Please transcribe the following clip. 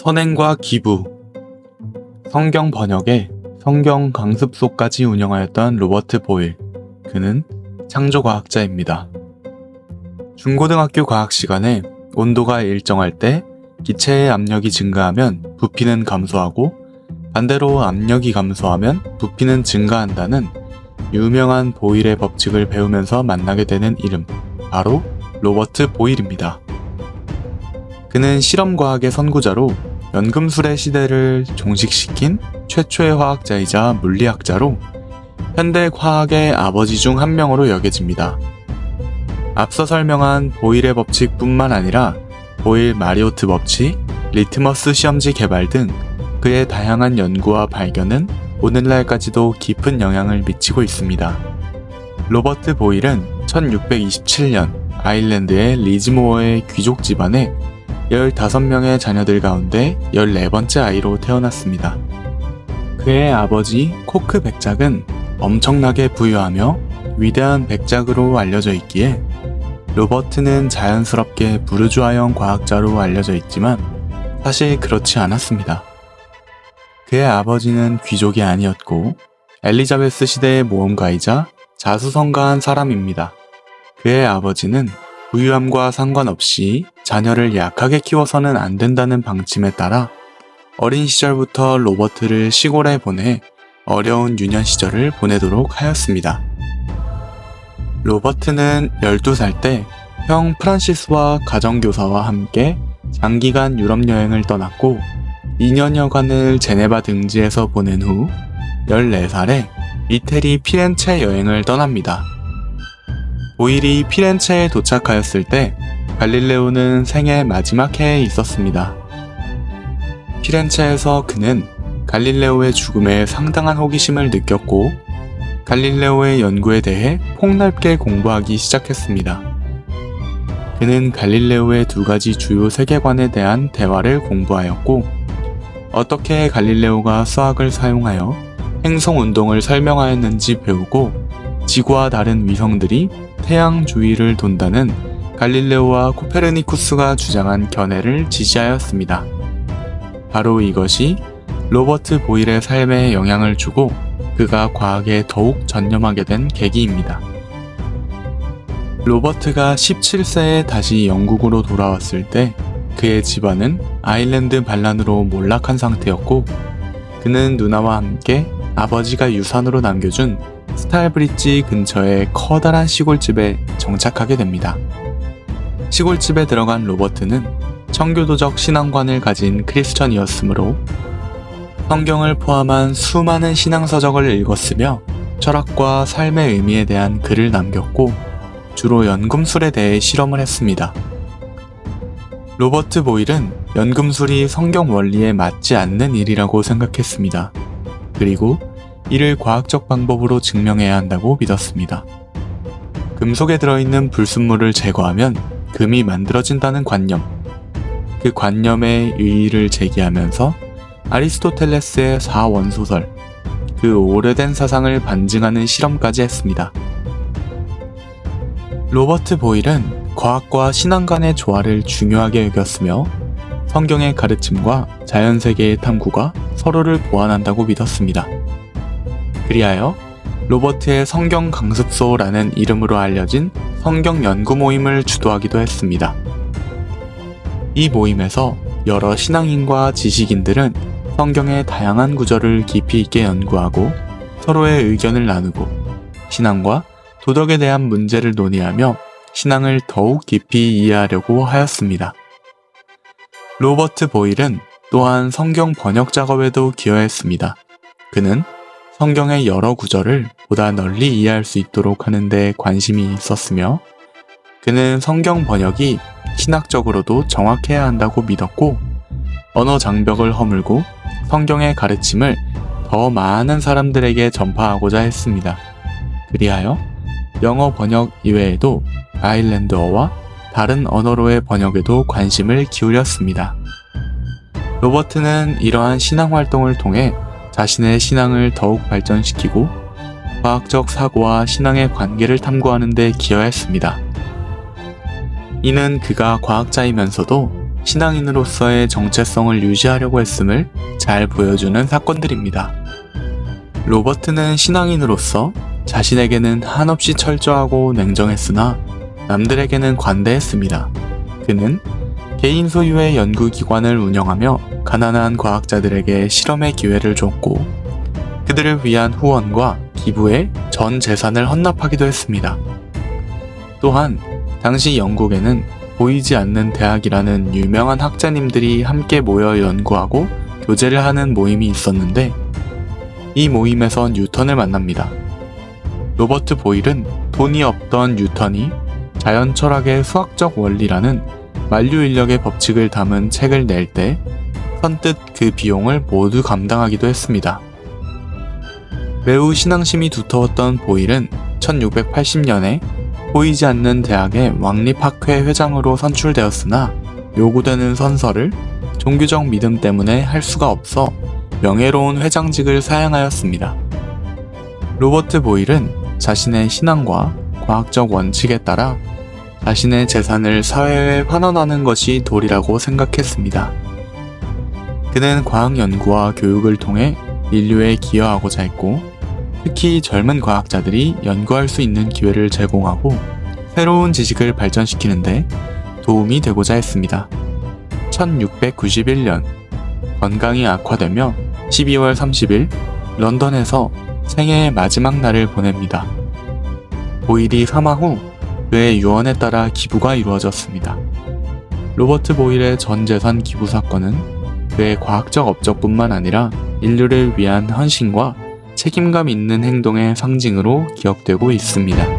선행과 기부, 성경 번역에 성경 강습소까지 운영하였던 로버트 보일. 그는 창조과학자입니다. 중고등학교 과학 시간에 온도가 일정할 때 기체의 압력이 증가하면 부피는 감소하고 반대로 압력이 감소하면 부피는 증가한다는 유명한 보일의 법칙을 배우면서 만나게 되는 이름, 바로 로버트 보일입니다. 그는 실험과학의 선구자로 연금술의 시대를 종식시킨 최초의 화학자이자 물리학자로 현대 과학의 아버지 중 한 명으로 여겨집니다. 앞서 설명한 보일의 법칙뿐만 아니라 보일 마리오트 법칙, 리트머스 시험지 개발 등 그의 다양한 연구와 발견은 오늘날까지도 깊은 영향을 미치고 있습니다. 로버트 보일은 1627년 아일랜드의 리즈모어의 귀족 집안에 15명의 자녀들 가운데 14번째 아이로 태어났습니다. 그의 아버지 코크 백작은 엄청나게 부유하며 위대한 백작으로 알려져 있기에 로버트는 자연스럽게 부르주아형 과학자로 알려져 있지만 사실 그렇지 않았습니다. 그의 아버지는 귀족이 아니었고 엘리자베스 시대의 모험가이자 자수성가한 사람입니다. 그의 아버지는 부유함과 상관없이 자녀를 약하게 키워서는 안 된다는 방침에 따라 어린 시절부터 로버트를 시골에 보내 어려운 유년 시절을 보내도록 하였습니다. 로버트는 12살 때 형 프란시스와 가정교사와 함께 장기간 유럽 여행을 떠났고 2년여간을 제네바 등지에서 보낸 후 14살에 이태리 피렌체 여행을 떠납니다. 보일이 피렌체에 도착하였을 때 갈릴레오는 생애 마지막 해에 있었습니다. 피렌체에서 그는 갈릴레오의 죽음에 상당한 호기심을 느꼈고 갈릴레오의 연구에 대해 폭넓게 공부하기 시작했습니다. 그는 갈릴레오의 2가지 주요 세계관에 대한 대화를 공부하였고 어떻게 갈릴레오가 수학을 사용하여 행성 운동을 설명하였는지 배우고 지구와 다른 위성들이 태양 주위를 돈다는 갈릴레오와 코페르니쿠스가 주장한 견해를 지지하였습니다. 바로 이것이 로버트 보일의 삶에 영향을 주고 그가 과학에 더욱 전념하게 된 계기입니다. 로버트가 17세에 다시 영국으로 돌아왔을 때 그의 집안은 아일랜드 반란으로 몰락한 상태였고 그는 누나와 함께 아버지가 유산으로 남겨준 스탈브리지 근처의 커다란 시골집에 정착하게 됩니다. 시골집에 들어간 로버트는 청교도적 신앙관을 가진 크리스천이었으므로 성경을 포함한 수많은 신앙서적을 읽었으며 철학과 삶의 의미에 대한 글을 남겼고 주로 연금술에 대해 실험을 했습니다. 로버트 보일은 연금술이 성경 원리에 맞지 않는 일이라고 생각했습니다. 그리고 이를 과학적 방법으로 증명해야 한다고 믿었습니다. 금속에 들어있는 불순물을 제거하면 금이 만들어진다는 관념, 그 관념의 의의를 제기하면서 아리스토텔레스의 4원소설, 그 오래된 사상을 반증하는 실험까지 했습니다. 로버트 보일은 과학과 신앙 간의 조화를 중요하게 여겼으며 성경의 가르침과 자연세계의 탐구가 서로를 보완한다고 믿었습니다. 그리하여 로버트의 성경 강습소라는 이름으로 알려진 성경 연구 모임을 주도하기도 했습니다. 이 모임에서 여러 신앙인과 지식인들은 성경의 다양한 구절을 깊이 있게 연구하고 서로의 의견을 나누고 신앙과 도덕에 대한 문제를 논의하며 신앙을 더욱 깊이 이해하려고 하였습니다. 로버트 보일은 또한 성경 번역 작업에도 기여했습니다. 그는 성경의 여러 구절을 보다 널리 이해할 수 있도록 하는 데 관심이 있었으며 그는 성경 번역이 신학적으로도 정확해야 한다고 믿었고 언어 장벽을 허물고 성경의 가르침을 더 많은 사람들에게 전파하고자 했습니다. 그리하여 영어 번역 이외에도 아일랜드어와 다른 언어로의 번역에도 관심을 기울였습니다. 로버트는 이러한 신앙 활동을 통해 자신의 신앙을 더욱 발전시키고 과학적 사고와 신앙의 관계를 탐구하는 데 기여했습니다. 이는 그가 과학자이면서도 신앙인으로서의 정체성을 유지하려고 했음을 잘 보여주는 사건들입니다. 로버트는 신앙인으로서 자신에게는 한없이 철저하고 냉정했으나 남들에게는 관대했습니다. 그는 개인 소유의 연구기관을 운영하며 가난한 과학자들에게 실험의 기회를 줬고 그들을 위한 후원과 기부에 전 재산을 헌납하기도 했습니다. 또한 당시 영국에는 보이지 않는 대학이라는 유명한 학자님들이 함께 모여 연구하고 교제를 하는 모임이 있었는데 이 모임에서 뉴턴을 만납니다. 로버트 보일은 돈이 없던 뉴턴이 자연 철학의 수학적 원리라는 만류인력의 법칙을 담은 책을 낼 때 선뜻 그 비용을 모두 감당하기도 했습니다. 매우 신앙심이 두터웠던 보일은 1680년에 보이지 않는 대학의 왕립학회 회장으로 선출되었으나 요구되는 선서를 종교적 믿음 때문에 할 수가 없어 명예로운 회장직을 사양하였습니다. 로버트 보일은 자신의 신앙과 과학적 원칙에 따라 자신의 재산을 사회에 환원하는 것이 도리라고 생각했습니다. 그는 과학 연구와 교육을 통해 인류에 기여하고자 했고 특히 젊은 과학자들이 연구할 수 있는 기회를 제공하고 새로운 지식을 발전시키는데 도움이 되고자 했습니다. 1691년 건강이 악화되며 12월 30일 런던에서 생애의 마지막 날을 보냅니다. 보일이 사망 후 그의 유언에 따라 기부가 이루어졌습니다. 로버트 보일의 전 재산 기부 사건은 그의 과학적 업적뿐만 아니라 인류를 위한 헌신과 책임감 있는 행동의 상징으로 기억되고 있습니다.